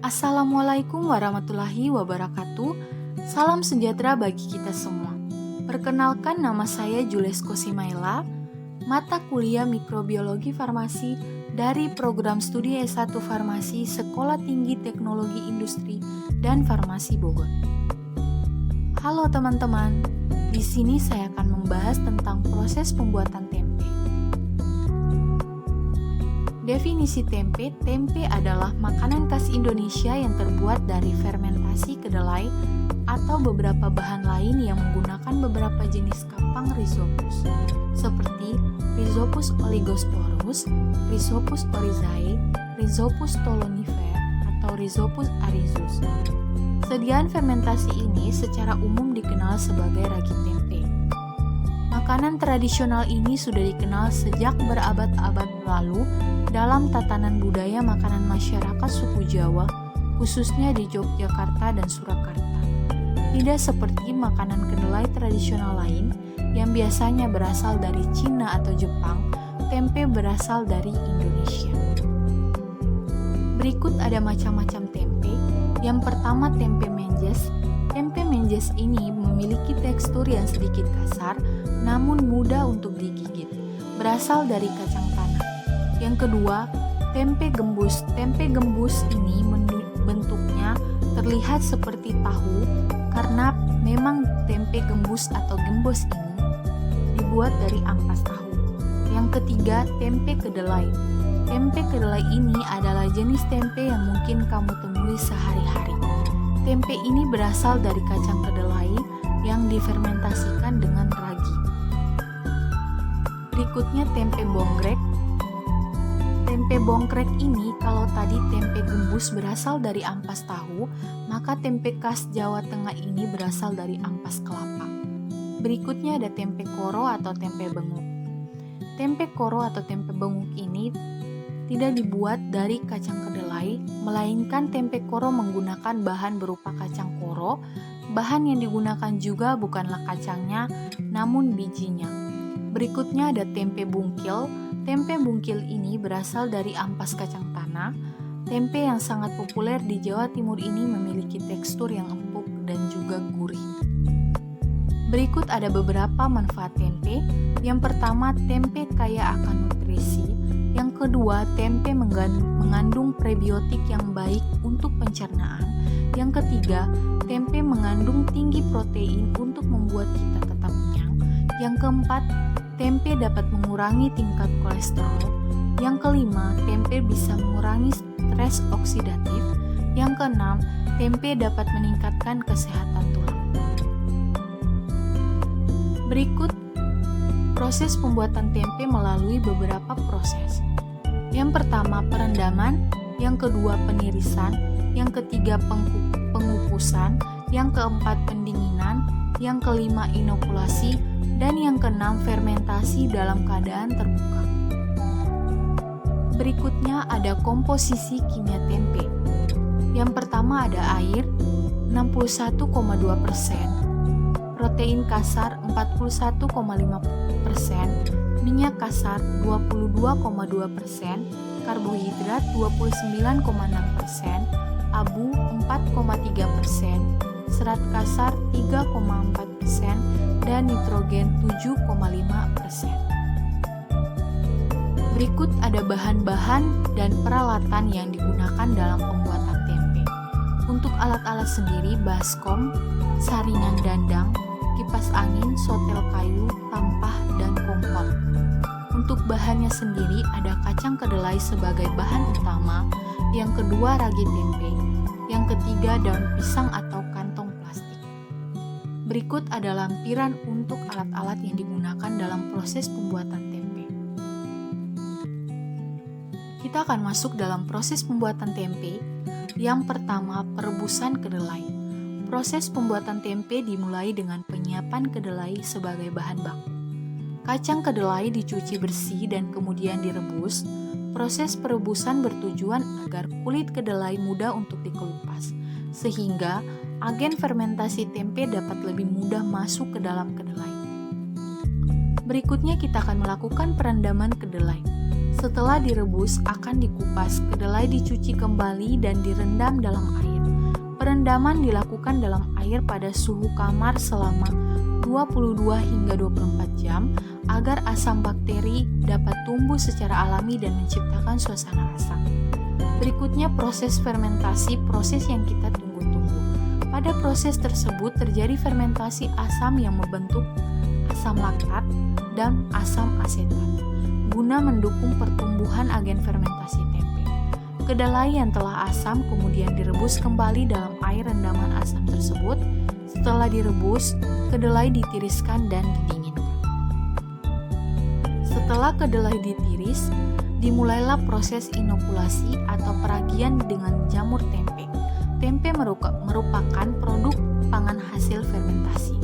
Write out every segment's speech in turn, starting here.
Assalamualaikum warahmatullahi wabarakatuh. Salam sejahtera bagi kita semua. Perkenalkan, nama saya Julesko Simaila, mata kuliah Mikrobiologi Farmasi dari program studi S1 Farmasi Sekolah Tinggi Teknologi Industri dan Farmasi Bogor. Halo teman-teman, di sini saya akan membahas tentang proses pembuatan tempe. Definisi tempe, tempe adalah makanan khas Indonesia yang terbuat dari fermentasi kedelai atau beberapa bahan lain yang menggunakan beberapa jenis kapang rhizopus, seperti Rhizopus oligosporus, Rhizopus oryzae, Rhizopus stolonifer, atau Rhizopus arizus. Sediaan fermentasi ini secara umum dikenal sebagai ragi tempe. Makanan tradisional ini sudah dikenal sejak berabad-abad lalu dalam tatanan budaya makanan masyarakat suku Jawa, khususnya di Yogyakarta dan Surakarta. Tidak seperti makanan kedelai tradisional lain yang biasanya berasal dari Cina atau Jepang, tempe berasal dari Indonesia. Berikut ada macam-macam tempe. Yang pertama, tempe menjes. Tempe menjes ini memiliki tekstur yang sedikit kasar, namun mudah untuk digigit. Berasal dari kacang tanah. Yang kedua, tempe gembus. Tempe gembus ini bentuknya terlihat seperti tahu karena memang tempe gembus atau gembos ini dibuat dari ampas tahu. Yang ketiga, tempe kedelai. Tempe kedelai ini adalah jenis tempe yang mungkin kamu temui sehari-hari. Tempe ini berasal dari kacang kedelai yang difermentasikan dengan ragi. Berikutnya, tempe bongkrek. Tempe bongkrek ini, kalau tadi tempe gembus berasal dari ampas tahu, maka tempe khas Jawa Tengah ini berasal dari ampas kelapa. Berikutnya ada tempe koro atau tempe benguk. Tempe koro atau tempe benguk ini tidak dibuat dari kacang kedelai, melainkan tempe koro menggunakan bahan berupa kacang koro. Bahan yang digunakan juga bukanlah kacangnya, namun bijinya. Berikutnya ada tempe bungkil. Tempe bungkil ini berasal dari ampas kacang tanah. Tempe yang sangat populer di Jawa Timur ini memiliki tekstur yang empuk dan juga gurih. Berikut ada beberapa manfaat tempe. Yang pertama, tempe kaya akan nutrisi. Yang kedua, tempe mengandung prebiotik yang baik untuk pencernaan. Yang ketiga, tempe mengandung tinggi protein untuk membuat kita tetap kenyang. Yang keempat, tempe dapat mengurangi tingkat kolesterol. Yang kelima, tempe bisa mengurangi stres oksidatif. Yang keenam, tempe dapat meningkatkan kesehatan tulang. Berikut proses pembuatan tempe melalui beberapa proses. Yang pertama, perendaman. Yang kedua, penirisan. Yang ketiga, pengukusan. Yang keempat, pendinginan. Yang kelima, inokulasi. Dan yang keenam, fermentasi dalam keadaan terbuka. Berikutnya ada komposisi kimia tempe. Yang pertama ada air 61,2%, protein kasar 41,5%, minyak kasar 22,2%, karbohidrat 29,6%, abu 4,3%, serat kasar 3,4%, dan nitrogen 7,5%. Berikut ada bahan-bahan dan peralatan yang digunakan dalam pembuatan tempe. Untuk alat-alat sendiri, baskom, saringan dandang, kipas angin, sotel kayu, tampah, dan kompor. Untuk bahannya sendiri ada kacang kedelai sebagai bahan utama, yang kedua ragi tempe, yang ketiga daun pisang atau kantong plastik. Berikut ada lampiran untuk alat-alat yang digunakan dalam proses pembuatan tempe. Kita akan masuk dalam proses pembuatan tempe. Yang pertama, perebusan kedelai. Proses pembuatan tempe dimulai dengan penyiapan kedelai sebagai bahan baku. Kacang kedelai dicuci bersih dan kemudian direbus. Proses perebusan bertujuan agar kulit kedelai mudah untuk dikelupas, sehingga agen fermentasi tempe dapat lebih mudah masuk ke dalam kedelai. Berikutnya kita akan melakukan perendaman kedelai. Setelah direbus, akan dikupas, kedelai dicuci kembali dan direndam dalam air. Perendaman dilakukan dalam air pada suhu kamar selama 22 hingga 24 jam agar asam bakteri dapat tumbuh secara alami dan menciptakan suasana asam. Berikutnya proses fermentasi, proses yang kita tunggu-tunggu. Pada proses tersebut terjadi fermentasi asam yang membentuk asam laktat dan asam asetat guna mendukung pertumbuhan agen fermentasi tempe. Kedelai yang telah asam kemudian direbus kembali dalam air rendaman asam tersebut. Setelah direbus, kedelai ditiriskan dan didinginkan. Setelah kedelai ditiris, dimulailah proses inokulasi atau peragian dengan jamur tempe. Tempe merupakan produk pangan hasil fermentasi.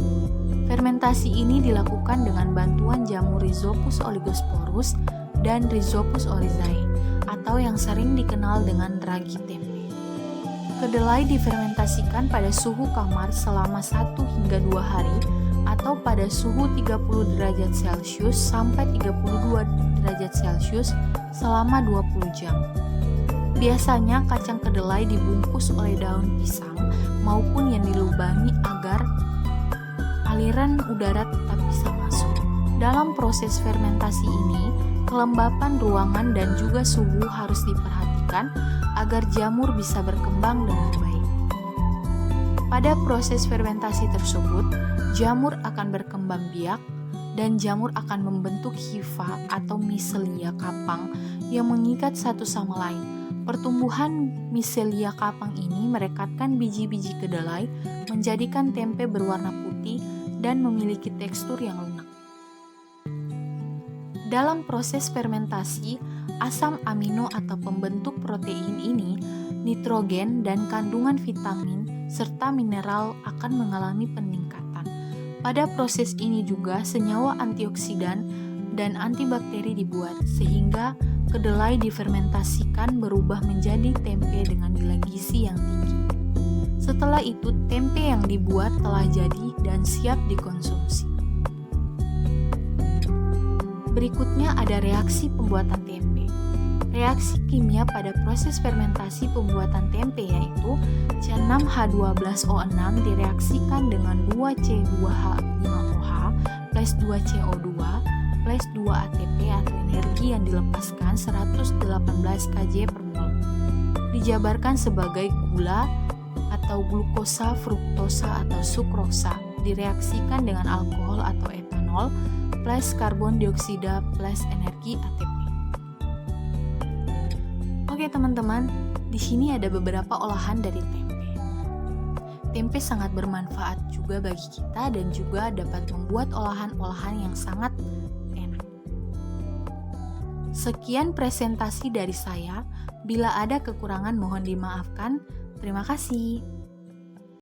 Fermentasi ini dilakukan dengan bantuan jamur Rhizopus oligosporus dan Rhizopus oryzae atau yang sering dikenal dengan ragi tempe. Kedelai difermentasikan pada suhu kamar selama 1 hingga 2 hari atau pada suhu 30 derajat Celcius sampai 32 derajat Celcius selama 20 jam. Biasanya kacang kedelai dibungkus oleh daun pisang maupun yang dilubangi agar aliran udara tetap bisa masuk. Dalam proses fermentasi ini, kelembapan ruangan dan juga suhu harus diperhatikan agar jamur bisa berkembang dengan baik. Pada proses fermentasi tersebut, jamur akan berkembang biak dan jamur akan membentuk hifa atau miselia kapang yang mengikat satu sama lain. Pertumbuhan miselia kapang ini merekatkan biji-biji kedelai, menjadikan tempe berwarna putih dan memiliki tekstur yang lunak. Dalam proses fermentasi, asam amino atau pembentuk protein ini, nitrogen dan kandungan vitamin serta mineral akan mengalami peningkatan. Pada proses ini juga senyawa antioksidan dan antibakteri dibuat sehingga kedelai difermentasikan berubah menjadi tempe dengan nilai gizi yang tinggi. Setelah itu, tempe yang dibuat telah jadi dan siap dikonsumsi. Berikutnya ada reaksi pembuatan tempe. Reaksi kimia pada proses fermentasi pembuatan tempe yaitu C6H12O6 direaksikan dengan 2C2H5OH plus 2CO2 plus 2 ATP atau energi yang dilepaskan 118 kJ per mol. Dijabarkan sebagai gula atau glukosa, fruktosa atau sukrosa. Direaksikan dengan alkohol atau etanol plus karbon dioksida plus energi ATP. Oke teman-teman, di sini ada beberapa olahan dari tempe. Tempe sangat bermanfaat juga bagi kita dan juga dapat membuat olahan-olahan yang sangat enak. Sekian presentasi dari saya. Bila ada kekurangan mohon dimaafkan. Terima kasih.